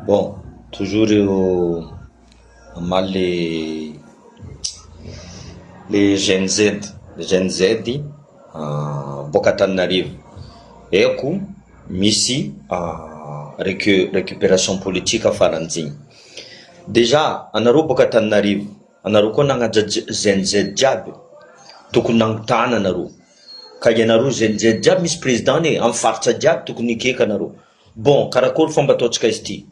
Bon, toujours mal les Gen Z, Gen Z boka Antananarivo. Eko misy récupération politique faran'iziny. Déjà anareo boka Antananarivo, anareo koa nagnaja Gen Z jiaby tokony nangotana anareo. Ka ianareo Gen Z jiaby misy président amin'ny faritra jiaby tokony ikeka anareo. Bon, karakory fomba ataontsika izy ty?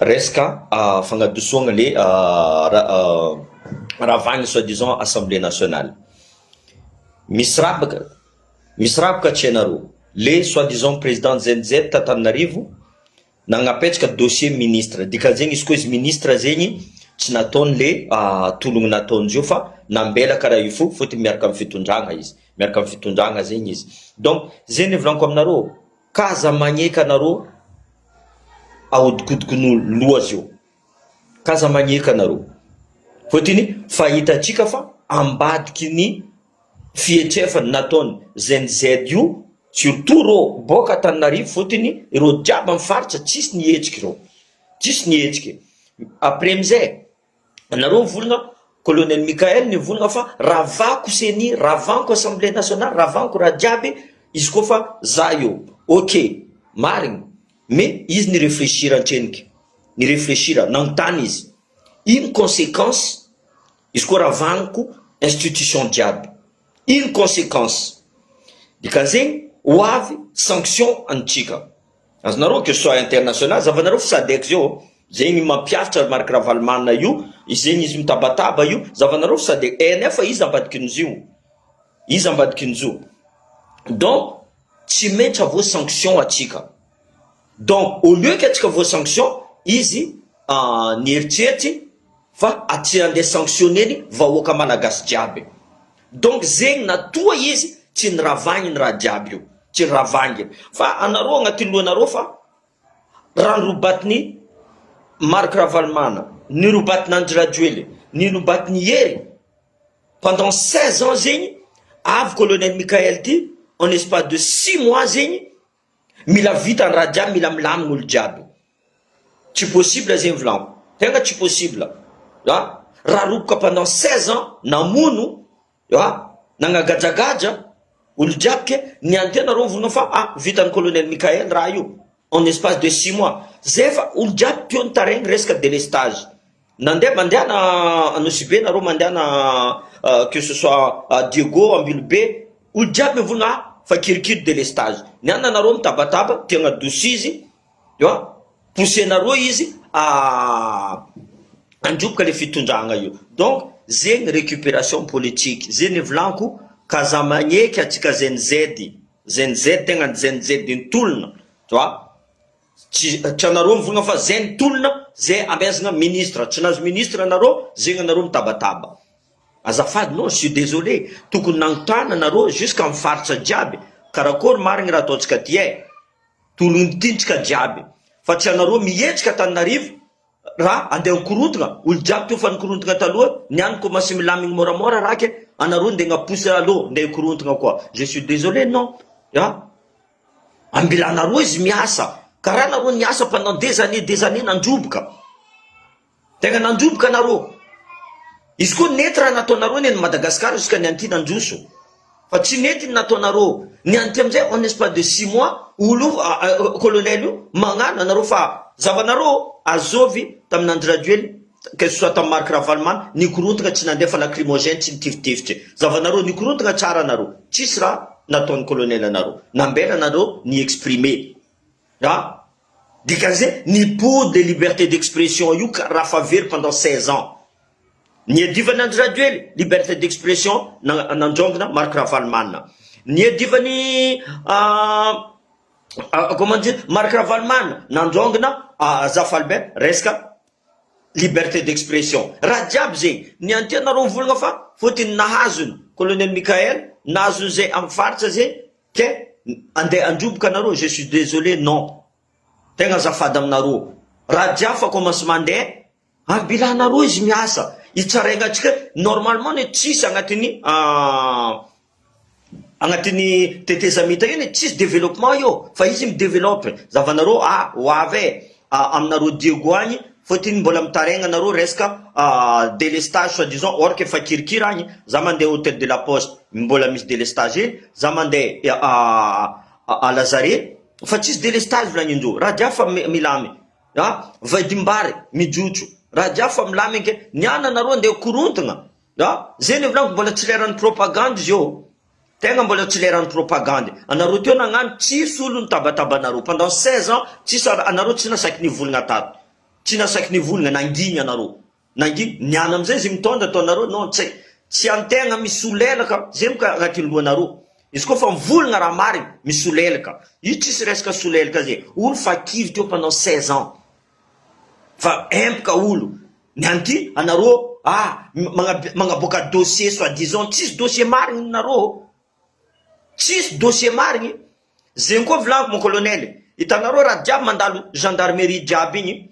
Resaka fagnadosoana le ravagna soi-disant Assemblée nationale. Misy rabaka tsy hainareo. Le soi-disant président Gen Z Antananarivo nagnapetraka dossier ministre. Dikan'izegny izy koa izy ministre zegny tsy nataony le tologno nataony io fa nambela karaha io fo fotony miaraka amin'ny fitondragna izy. Miaraka amin'ny fitondragna zegny izy. Donc zegny volaniko aminareo, kaza magneka anareo ahodikodin'olo loazy io. Kaza magneka anareo. Fotony fahitantsika fa ambadiky ny fietrefany nataony Gen Z io, surtout rô boka Antananarivo fotony irô jiaby amin'ny faritra tsisy nihetsiky rô. Tsisy nihetsiky. Après amizay, anareo volagna colonel Mikael nivolagna fa ravako CENI, ravanko Assemblée nationale, ravanko raha jiaby izy koa fa za io. Ok, marigny. Mais izy ni réfléchir antrenika. Ni réfléchir, nagnontany izy. Ino conséquence izy koa ravaniko institution jiaby. Ino conséquence? Dikan'izegny ho avy sanction antsika. Azonareo que ce soit international, zavanareo fa SADC zio, zegny mampiafitra Marc Ravalomanina io, zegny izy mitabataba io, zavanareo fa SADC. Nefa izy ambadikin'izy io. Izy ambadikin'izy io. Donc, tsy maintsy avo sanction atsika. Donc, au lieu qu'atsika avo sanction, izy nieritseritsy fa aty andeha sanctionneny vahoaka malagasy jiaby. Donc zegny natoa izy tsy niravagny ny raha jiaby io. Tsy niravagny. Fa anareo agnatin'ny lohanareo fa raha nirobatiny Marc Ravalomanina, nirobatiny Andry Rajoelina, nirobatiny Hery pendant 16 ans zegny, avy colonel Mikael ty en espace de 6 mois zegny mila vita ny raha jiaby, mila milamigny olo jiaby. Tsy possible zegny volaniko. Tegna tsy possible. Raha roboka pendant 16 ans namono, nagnagajagaja olo jiaby ke niantena rô volagna fa vitan'ny colonel Mikael raha io en espace de 6 mois. Zay fa olo jiaby teo nitaregny resaka délestage. Mandeha na Nosy nareo mandeha que ce soit Diego Ambilobe, olo jiaby volagna fa kirikiri délestage. Niana nareo mitabataba tegna dosi izy, poussenareo izy androboka le fitondragna io. Donc zegny récupération politique. Zegny volaniko kaza magneky atsika Gen Z. Gen Z tegna Gen Z nitolona. Tsy anareo mivolagna fa zay nitolona, zay amezagna ministre. Tsy nazo ministre anareo, zegny anareo mitabataba. Azafady, non, je suis désolé. Tokony nagnontana anareo jusqu'à amin'ny faritra jiaby. Karakory marigny raha ataontsika ty tologny tintsika jiaby. Fa tsy anareo mihetsika Antananarivo raha andeha nikorontana. Olo jiaby teo fa nikorontana taloha, niany commencé milamigny moramora raha ke anareo nde gnaposy aloha nde nikorontana koa. Je suis désolé, non. Ambila anareo izy miasa. Karaha anareo niasa pendant des années nandroboka. Tegna nandroboka anareo. Izy koa nety raha nataonareo ny Madagascar jusqu'à nianty nandroso. Fa tsy nety ny nataonareo. Nianty amizay en espace de 6 mois, olo colonel io magnano anareo fa zavanareo azovy tamin'Andry Rajoelina, que ce soit tamin'ny Marc Ravalomanina, nikorontana tsy nandefa lacrymogène tsy nitifitifitre. Zavanareo nikorontana tsara anareo. Tsisy raha nataon'ny colonel anareo. Nambela anareo ni exprimer. Dikan'izay ni pour de liberté d'expression io raha fa very pendant 16 ans. Ni adivany Andry Rajoelina, liberté d'expression nandrongona Marc Ravalomanina. Ni adivany comment dire, Marc Ravalomanina nandrongona Zafalbert resaka liberté d'expression. Raha jiaby zegny nianty anareo volagna fa fotony nahazony colonel Mikael, nahazony zay amin'ny faritra zay ke andeha androboka anareo. Je suis désolé, non. Tegna azafady aminareo. Raha jiaby fa commence mandeha, ambilanareo izy miasa. Itsaraigna atsika normalement ne tsisy agnatin'ny agnatin'ny tetezamita io tsisy développement io fa izy mideveloppe zavanareo hoavy aminareo Diego agny fôtiny mbola mitaregna anareo resaka délestage soi disant or que efa kirikira agny za mandeha hôtel de la poste mbola misy délestage eny za mandeha à Lazare fa tsisy délestage volagninjoo raha dia fa milamy vaidimbary mijotso raha dia fa milamy nke niana anareo andeha korontagna zeny volaniko mbola tsy leran'ny propagande izy io tegna mbola tsy leran'ny propagande anareo teo nagnano tsisy olo nitabataba anareo pendant 16 ans tsisy anareo tsy nasaky nivolagna tato tsy nasaky nivolagna nanginy anareo nanginy niana amizay izy mitondra ataonareo non tsy antegna misy olelaka zay moka agnatin'ny lohanareo izy koa fa mivolagna raha mariny misy olelaka io tsisy resaka solelaka zay olo fa kivy teo pendant 16 ans fa empaka olo nianty anareo magnaboaka dossier soi disant tsisy dossier marigny nareo tsisy dossier marigny zegny koa volaniko mon colonel hitanareo raha jiaby mandalo gendarmerie jiaby igny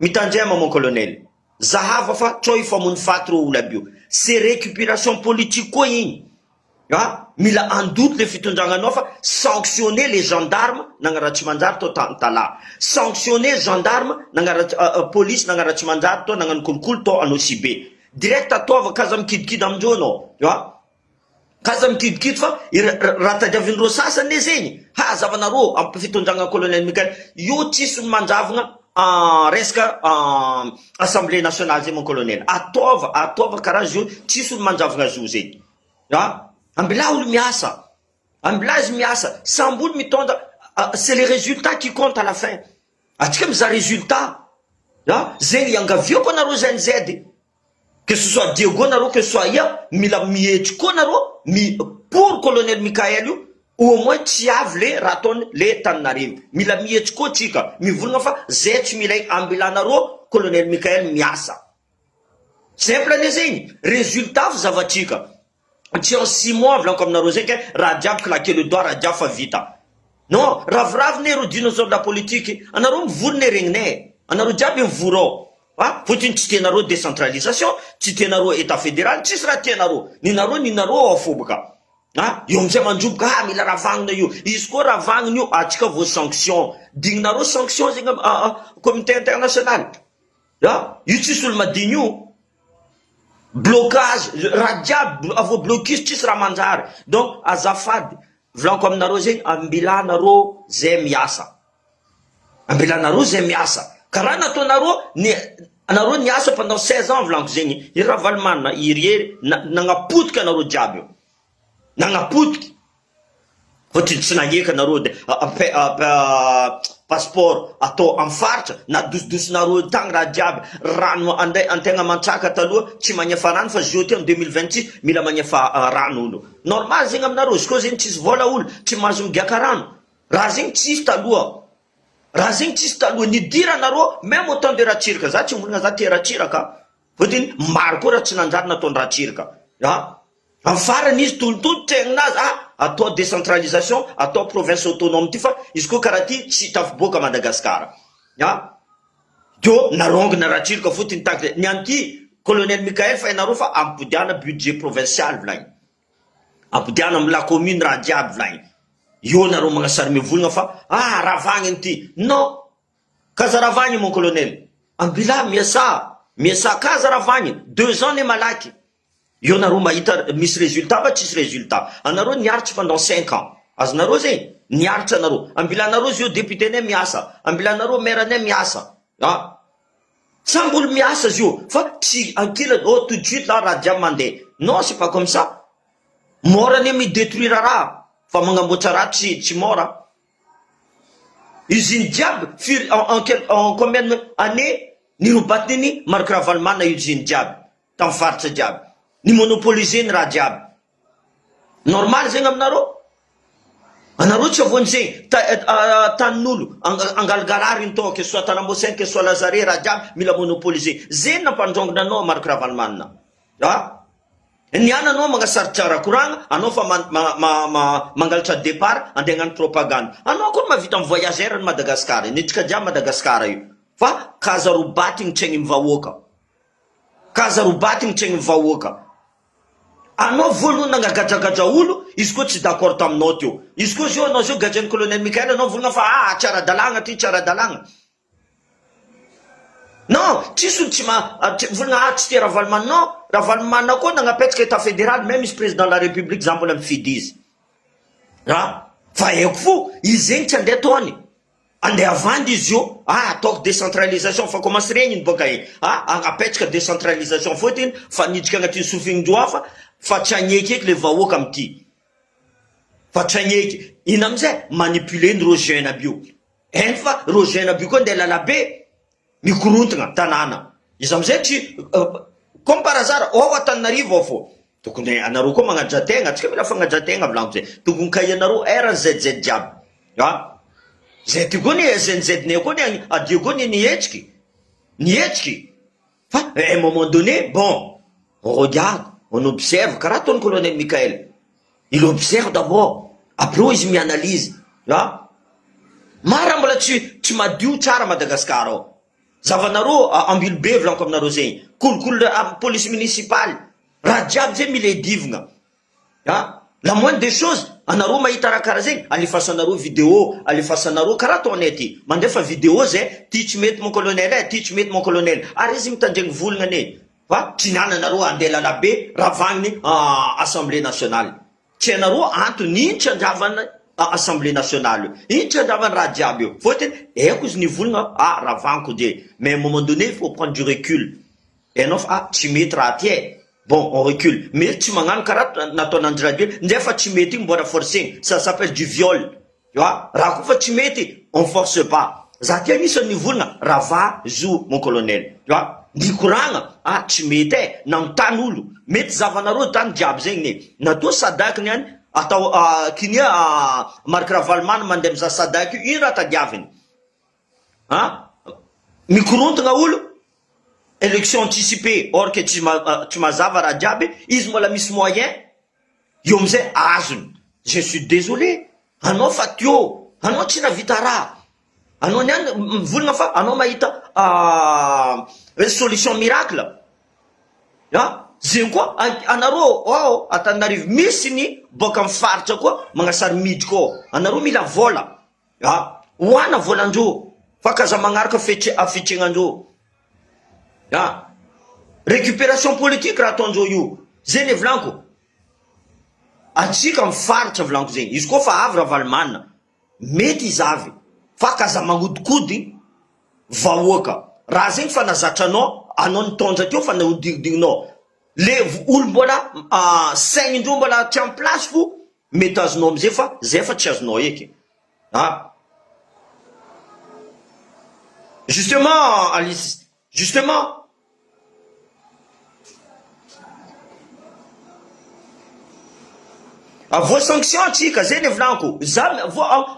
mitandrema mon colonel zahava fa tsao ifamony faty reo olo aby io c'est récupération politique koa igny mila andoto le fitondragnanao fa sanctionner les gendarmes nagnaraha tsy manjary to tala sanctionner gendarme police nagnaraha tsy manjary to nagnano kolokolo to anao si be direct ataova kaza mikidikidy amindreo anao kaza mikidikidy fa raha tadiavindreo sasany zegny zavanareo ampy fitondragna colonel Mikael io tsisy manjavagna resaka assemblée nationale zay mon colonel ataova karaha io tsisy olo manjavagna azy io zegny ambila olo miasa ambila izy miasa samby olo mitondra c'est les résultats qui comptent à la fin atsika miza résultat zegny iangavioko anareo zany zedy que ce soit Diego anareo que ce soit ia mila mihetry koa anareo pour colonel Mikael io au moins tsy avy le raha ataony le Tananarivo mila mihetry koa tsika mivolagna fa zay tsy mila ambila anareo colonel Mikael miasa simple ane zegny résultat fa zavatsika tsy en 6 mois volaniko aminareo zegny ke raha jiaby claquer le doigt raha jiaby fa vita non raviravine ro dinosaure la politique anareo mivolone regninay anareo jiaby mivorao fotiny tsy tianareo décentralisation tsy tianareo état fédéral tsisy raha tianareo ninareo afobaka io amizay mandroboka mila ravagnina io izy koa ravagnina io atsika vo sanction digninareo sanction zegny comité international io tsisy olo madigny io blocage raha jiaby avo blocus tsisy raha manjary donc azafady volaniko aminareo zegny ambilanareo zay miasa ambilanareo zay miasa karaha nataonareo anareo niasa pendant 16 ans volaniko zegny i Ravalomanina iriery nagnapotika anareo jiaby io nagnapotiky fôtiny tsy nagneka anareo de passeport atao amin'ny faritra na dosidosinareo tagny raha jiaby rano antegna mantraka taloha tsy magnefa rano fa zio ty am 2026 mila magnefa rano olo normal zegny aminareo izy koa zegny tsisy vola olo tsy mahazo migiaka rano raha zegny tsisy taloha nidira anareo même au temps de ratsiraka za tsy molagna za tia ratsiraka fôtiny maro koa raha tsy nanjary nataony ratsiraka amin'ny farany izy tolotolo tegninazy atao décentralisation atao province autonome ty fa izy koa karaha ty tsy tafiboaka Madagasikara dio narongona ratsiraka fotiny taky nianty colonel Mikael fa ianareo fa ampodiana budget provincial volagny ampodiana amy la commune raha jiaby volagny io nareo magnasary mivolagna fa ravagny ty non kaza ravagny mon colonel ambila miasa kaza ravagny 2 ans ne malaky io nareo mahita misy résultat fa tsisy résultat anareo niaritry pendant 5 ans azonareo zegny niaritry anareo ambilanareo zio député ne miasa ambilanareo maire ne miasa samby olo miasa zio fa tsy ankila tout de suite là raha jiaby mandeha non c'est pas comme ça mora ne midétruire raha fa magnamboatra raha tsy mora usine jiaby en combien d'années nirobatininy Marc Ravalomanina usine jiaby tamy faritra jiaby ni monopoliser ny raha jiaby normal zegny aminareo anareo tsy avony zegny tanin'olo angaligarary to que soit Tanambosin que soit Lazare raha jiaby mila monopoliser zegny nampandrongona anao Marc Ravalomanina niana anao magnasary tsara koragna anao fa mangalatra départ andeha hagnano propagande anao koa mavita amin'ny voyageur ny Madagasikara nitsika jiaby Madagasikara io fa kaza robaty ny tregny mivahoaka anao voalohany nangagadragadra olo izy koa tsy d'accord taminao teo, izy koa zio anao zio gadran'ny colonel Mikael anao volana fa tsara-dalagna ty tsara-dalagna. Non, tsisy olo tsy volana tsy tia Ravalomanina, Ravalomanina koa nagnapetraka état fédéral, même izy président de la république za mbola mifidy izy. Fa haiko fo izy zegny tsy andeha taony, andeha avandy izy io, ataoko décentralisation, fa commence regny boka agnapetraka décentralisation fotiny fa niditra agnatin'ny sofingindro hafa fa tsy agneky eky le vahoaka amity, fa tsy agneky ina amizay manipuler ny rô jeune aby io, eny fa rô jeune aby io koa andeha lalabe mikorontagna tanàna, izy amizay tsy comme par hasard ao Antananarivo ao fo, tokony anareo koa magnadrategna, tsika mila fagnadrategna volako zay, tokony kaianareo RZZ jiaby, zay ty koa ny SNZ-nay koa ny adio koa ny nietsiky, fa à un moment donné, bon, on regarde, on observe, karaha ataon'ny colonel Mikael, il observe d'abord, après izy mianalyse, mara mbola tsy madio tsara Madagasikara ao, zavanareo ambilo be volako aminareo zegny, kolokolo police municipale, raha jiaby zay mila idivina, la moindre des choses, anareo mahita raha karaha zegny, alefasanareo vidéo, alefasanareo karaha ataonay ty, mandefa vidéo zay, ty tsy mety mon colonel, ty tsy mety mon colonel, ary izy mitandregny volagna ane, fa tsy nananareo andeha lalabe ravagniny assemblée nationale, tsy anareo antony iny tsy andravana assemblée nationale, iny tsy andravana raha jiaby io, fotiny eko izy nivolagna ravaniko de, mais à un moment donné il faut prendre du recul, enao fa tsy mety raha ty bon on recule, mais tsy magnano karaha nataon'Andry Rajoelina nzay fa tsy mety igny mbola forcegny, ça s'appelle du viol, tu vois, raha koa fa tsy mety on force pas, za ty anisany nivolagna rava zo mon colonel, tu vois, nikoragna tsy mety nagnontany olo, mety zavanareo tany jiaby zegny ne, natao sadaka niany atao kinia Marc Ravalomanina mandeha mizaha sadaka io, ino raha tadiaviny, mikorontagna olo, élection anticipée, or que tsy mazava raha jiaby, izy mbola misy moyen, io amizay azony, je suis désolé, anao fa tio, anao tsy navita raha, anao niany mivolagna fa anao mahita solution miracle, zegny koa anareo Antananarivo misy ny boka amin'ny faritra koa magnasary miditra koa, anareo mila vola, hoana volandreo fa kaza magnaraka fitregnandreo, récupération politique raha ataondreo io, zay le volanko, atsika mifaritra volanko zegny, izy koa fa avy Ravalomanina mety izy avy, fa kaza magnodikody vahoaka, raha zegny fa nazatranao, anao nitondra teo fa nahodidinao, le olo mbola sainindreo mbola tsy amin'ny place fo, mety azonao amizay fa zay fa tsy azonao eky, justement Alice, justement voa sanction atsika, zay le volanko,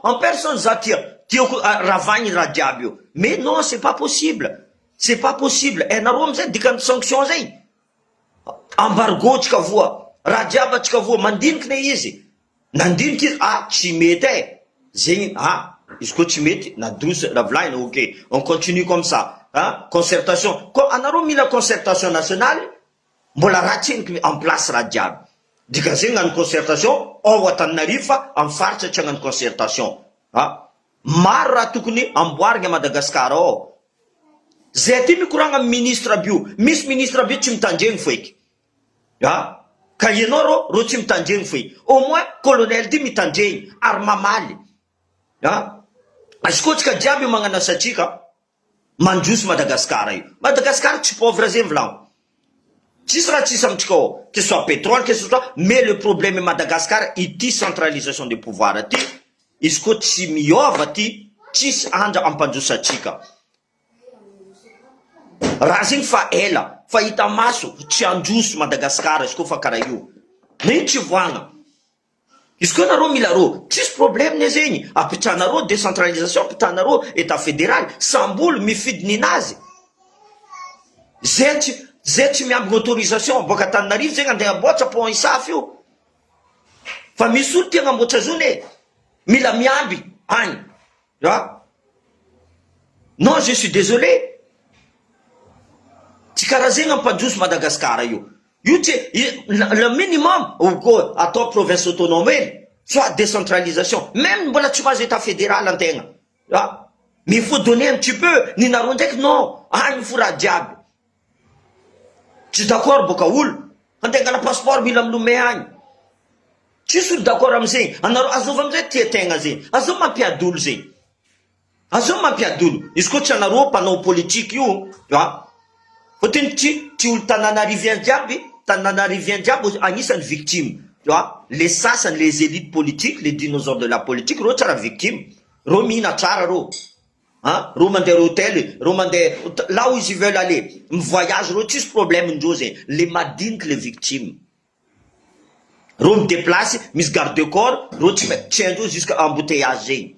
en personne za tiako ravagny raha jiaby io, mais non c'est pas possible, c'est pas possible, nareo amizay dikany sanction zay, embargo tsika voa, raha jiaby atsika voa, mandiniky ne izy, nandiniky izy, tsy mety zegny, izy koa tsy mety, nadosy ravolagny, ok, on continue comme ça, concertation, anareo mila concertation nationale, mbola raha tseniky en place raha jiaby, dika zegny gnano concertation, ao Antananarivo fa amin'ny faritra tsy hagnano concertation, maro raha tokony amboarigny a Madagasikara ao, zay ty mikoragna amin'ny ministre aby io, misy ministre aby io tsy mitandregny foiky, ka ianao ro tsy mitandregny foiky, au moins colonel ty mitandregny ary mamaly, izy koa tsika jiaby io magnano asatsika mandroso Madagasikara io, Madagasikara tsy pauvre zay volanko, tsisy raha tsisy amitsika ao, que ce soit pétrole, que ce soit, mais le problème Madagascar ity centralisation des pouvoirs ty, izy koa tsy miova ty, tsisy andra ampandrosatsika, raha zegny fa ela, fa hita maso, tsy androso Madagascar izy koa fa karaha io, na ino tsy voagna, izy koa nareo mila ro, tsisy problème ne zegny, apitranareo décentralisation, apitranareo état fédéral, sambolo mifidy ninazy, zay tsy miambigny autorisation, boka Antananarivo zegny andeha amboatra pont isafy io, fa misy olo tia agnamboatra zony mila miamby agny, non je suis désolé, tsy karaha zegny ampandroso Madagasikara io, Le minimum à toi province autonome soit décentralisation, même voilà tu vas état fédéral en terre, mais il faut donner un petit peu ni narondek non il faut la diable tu es d'accord bokaoul quand tu as le passeport bilam lumeany tu es d'accord avec ça anaro azova mzay tietegna zay azova mampiadoly zay azova mampiadoly izy ko tsy anaro panao politique io fotony ty olo tananarivien jiaby anisany victime les sasany les élites politiques les dinosaures de la politique ro tsara victime ro mihina tsara ro ro mandeha hôtel ro mandeha là où ils veulent aller voyage ro tsisy problème indreo zay les madiniky les victimes ro midéplace misy garde de corps ro tsy haindreo jusqu'à embouteillage zegny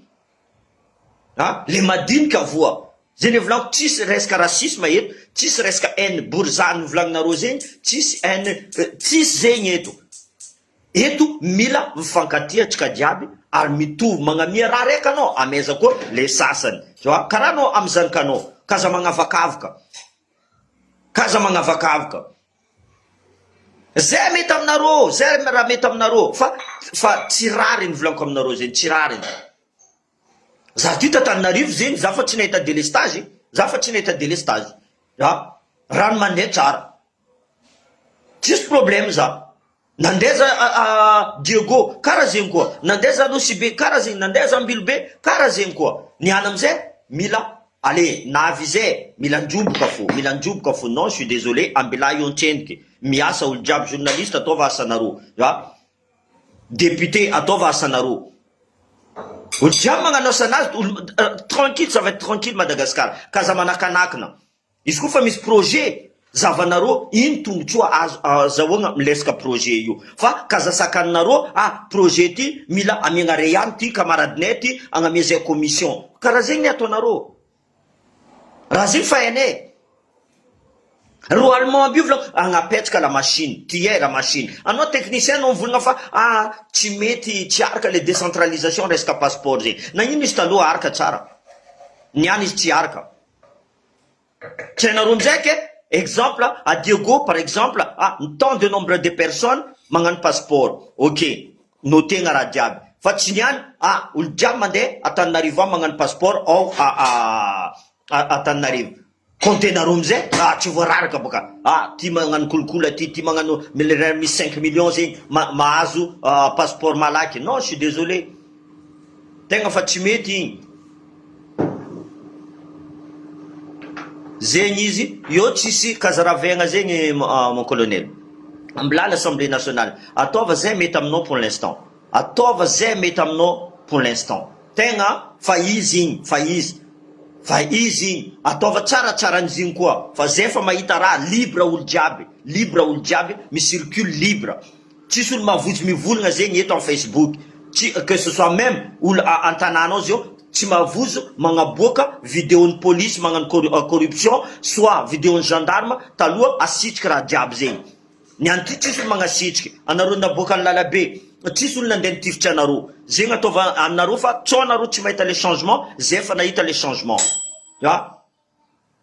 les madiniky avoa zay le volako tsisy resaka racisme eto tsisy resaka haine bourgeane volagninareo zegny tsisy haine tsisy zegny eto mila mifankatia antsika jiaby ary mitovy magnamia raha raiky anao ameza koa le sasany karaha anao amy zanakanao kaza magnavakavaka zay mety aminareo zay raha mety aminareo fa tsy rariny volaniko aminareo zegny tsy rariny za ty tatanarivo zegny za fa tsy nahita délestage rano mandeha tsara tsisy problème za nandeha za Diego karaha zegny koa nandeha za Nosibe karaha zegny nandeha za Ambilobe karaha zegny koa niany amizay mila allez navy zay mila androboka fo non je suis désolé ambela io antsendriky miasa olo jiaby journaliste ataova asanareo député ataova asanareo olo jiaby magnano asanazy tranquille ça va être tranquille Madagascar kaza manakanakina izy koa fa misy projet zavanareo iny tombotsoa azahoagna milesaka projet io fa kaza sakaninareo projet ty mila amiagna rayany ty camaradinay ty agnamia zay commission karaha zegny ataonareo raha zegny fa hainay ro allemand bio volagno agnapetraka la machine tiera machine anao technicien anao mivolagna fa tsy mety tsy araka le décentralisation resaka passeport zegny na ino izy taloha araka tsara niany izy tsy araka tsy hainareo amizay exemple à Diego par exemple tant de nombre de personnes magnano passeport ok notegna raha jiaby fa tsy niany olo jiaby mandeha Antananarivo magnano passeport ao Antananarivo comptenareo amizay tsy voararaka boka ty magnano kolokolo ty magnano misy 5 millions zegny mahazo passeport malaky non je suis désolé tegna fa tsy mety igny zegny izy io tsisy kazaravegna zegny mon colonel ambilà l'Assemblée nationale ataova zay mety aminao pour l'instant tegna fa izy igny ataova tsaratsaranyzy igny koa fa zay fa mahita raha libre olo jiaby mi-circule libre tsisy olo mavozy mivolagna zegny eto en Facebook que ce soit même olo antananao zio tsy mavozo magnaboaka vidéon'ny police magnano corruption soit vidéon'ny gendarme taloha asitriky raha jiaby zegny niany ty tsisy olo magnasitriky anareo naboaka ny lalabe tsisy olo nandeha nitifitsy anareo zegny ataova aminareo fa tsao anareo tsy mahita le changement zay fa nahita le changement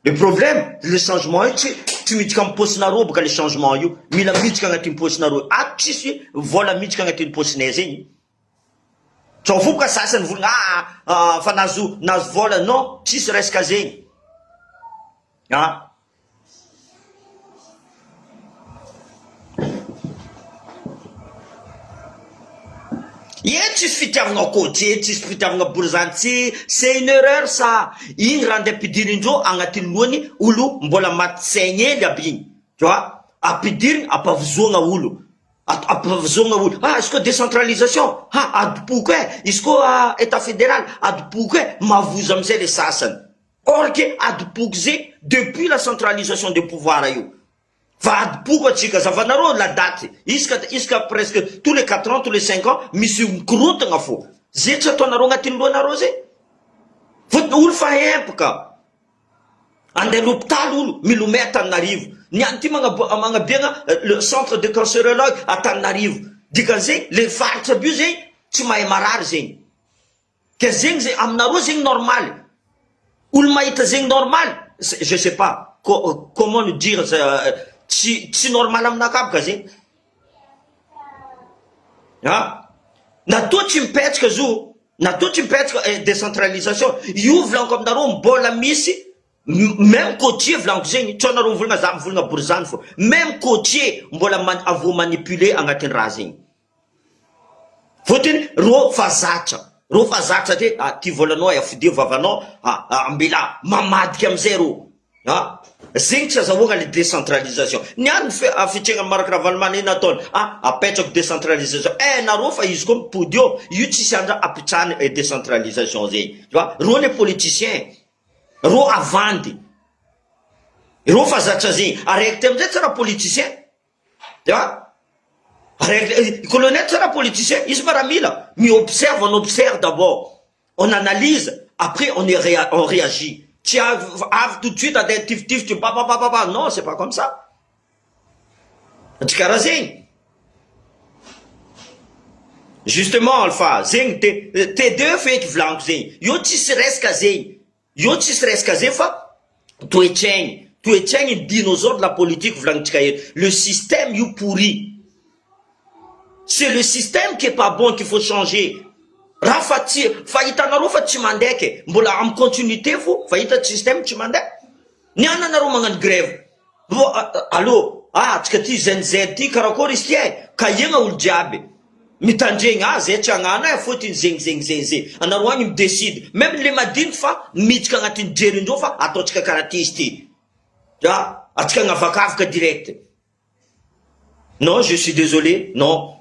le problème le changement io tsy miditra amy posinareo boka le changement io mila miditra agnatin'ny posinareo tsisy vola miditra agnatin'ny posinay zegny tsao fo boka sasany volagna fa nazo vola non tsisy resaka zegny tsisy fitiavagna côté tsisy fitiavagna bourgeantsy c'est une erreur ça igny raha andeha ampidirindreo agnatin'ny lohany olo mbola maty saigny ely aby igny ampidiriny ampavozoagna olo izy koa décentralisation adopoko izy koa état fédéral adopoko mavozo amizay le sasany or que adopoko zay depuis la centralisation des pouvoirs io fa adopoko atsika zavanareo la date isaka presque tous les 4 ans tous les 5 ans misy mikorontagna fo zay tsy ataonareo agnatin'ny lohanareo zay olo fa empaka andeha l'hôpital olo milomay Antananarivo niany ty magnabiagna le centre de cancérologue Antananarivo dikan'zay le faritra aby io zegny tsy mahay marary zegny ke zegny zay aminareo zegny normal olo mahita zegny normal je sais pas comment nous dire tsy normal aminakaboka zegny natao tsy mipetraka zo natao tsy mipetraka décentralisation io volaniko aminareo mbola misy même côtier volaniko zegny tsy anareo mivolagna za mivolagna borizany fo même côtier mbola avo manipulé agnatin'ny raha zegny fotony ro fa zatra te ty volanao afide vavanao ambela mamadika amizay ro zegny tsy azahoagna le décentralisation niany fitrena maraka Ravalomanana iny ataony apetrako décentralisation nareo fa izy koa mipody io tsisy andra apitrany décentralisation zegny ro le politicien ro avandy ro fa zatra zegny araiky ty amizay tsy raha politicien colonel tsy raha politicien izy maramila miobserve on observe d'abord on analyse après on réagit tu avy tout de suite à des tiftifs tu non c'est pas comme ça tsy karaha zegny justement alpha zegny T2 feky volaniko zegny io tsisy resaka zegny fa toetsaigny dinosaure de la politique volanitsika eto le système io pourri c'est le système qui est pas bon qu'il faut changer raha fa hitanareo fa tsy mandeha ke mbola am continuité fo fa hita système tsy mandeha niana anareo magnano grève allo tsika ty ZNZ ty karakory izy ty ka iegna olo jiaby mitandregny zay tsy agnano fotiny zegny anareo agny midécide même le madiniky fa miditsika agnatin'ny jerindreo fa ataotsika karaha ty izy ty atsika agnavakavaka direct non je suis désolé non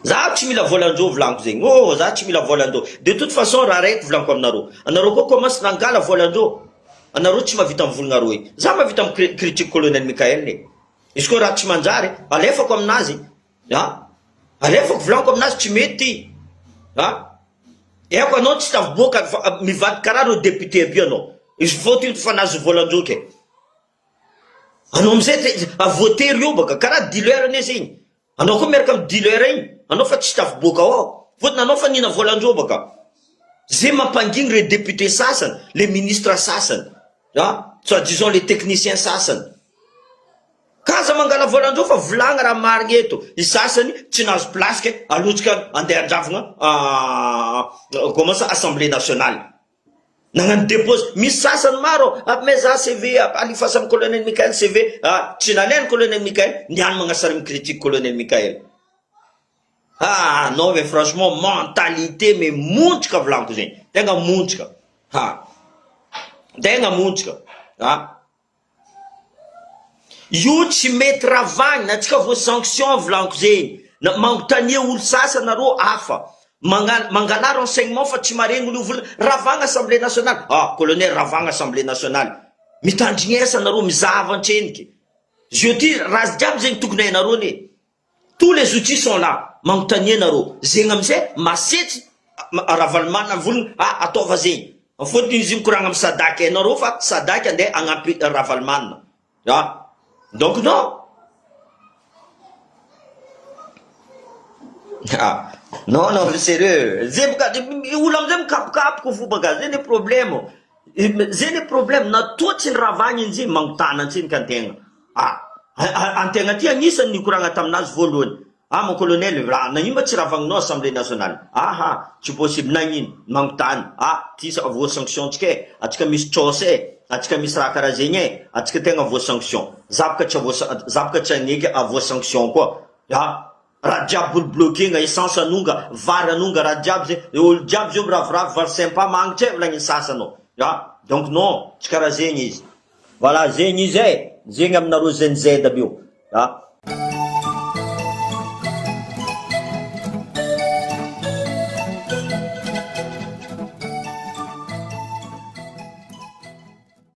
za tsy mila volandreo volaniko zegny za tsy mila volandreo de toute façon raha raiky volaniko anareo koa commence nangala volandreo anareo tsy mavita mivolagna roe za mavita critique colonel Mikael izy koa raha tsy manjary alefako aminazy alefako volaniko aminazy tsy mety eko anao tsy tavaboaka mivady karaha reo député aby anao izy voty fa nazo volandreo ke anao amizay voter io baka karaha dealer ane zegny anao koa miaraka amy dealer igny anao fa tsy tavaboaka fotony anao fa nina volandreo baka zay mampangigny re député sasany les ministres sasany soit disons les techniciens sasany kaza mangala volandreo fa volagna raha marigny eto izy sasany tsy nazo place ke alotsika andeha andravagna comment ça assemblée nationale nagnano dépose misy sasany maro mais za CV alifasa amy colonel Mikael CV tsy nalainy colonel Mikael niany magnasary amy critique colonel Mikael non mais franchement mentalité mais montrika volaniko zegny tegna montrika io tsy mety ravagny na tsika vo sanction volaniko zegny mangotania olo sasa nareo hafa mangala renseignement fa tsy maregny olo vola ravagna assemblée nationale colonel ravagna assemblée nationale mitandrignesa nareo mizava antreniky jeudi raha jiaby zegny tokony hainareo ne tous les outils sont là mangotania nareo zegny amizay masetsy Ravalomanana volagna ataova zegny fotony izy mikoragna amy Sadaky hainareo fa Sadaky andeha agnampy Ravalomanana donc non non sérieux zay baka olo amizay mikapokapoko fo baka zay le problème natoatsy ny ravagny iny zegny mangotana antsiny ka antegna antegna ty agnisan'ny nikoragna taminazy voalohany mon colonel nagnino tsy ravagninao assemblée nationale tsy possible nagnino mangotany ty vo sanction tsika atsika misy trosy atsika misy raha karaha zegny atsika tegna vo sanction zabaka tsy aneky avo sanction koa raha jiaby olo bloqué essence anonga vary anonga raha jiaby zay olo jiaby zio miravoravo vary sympa magnitra volagny sasanao donc non tsy karaha zegny izy voilà zegny izy zegny aminareo ZNZ aby io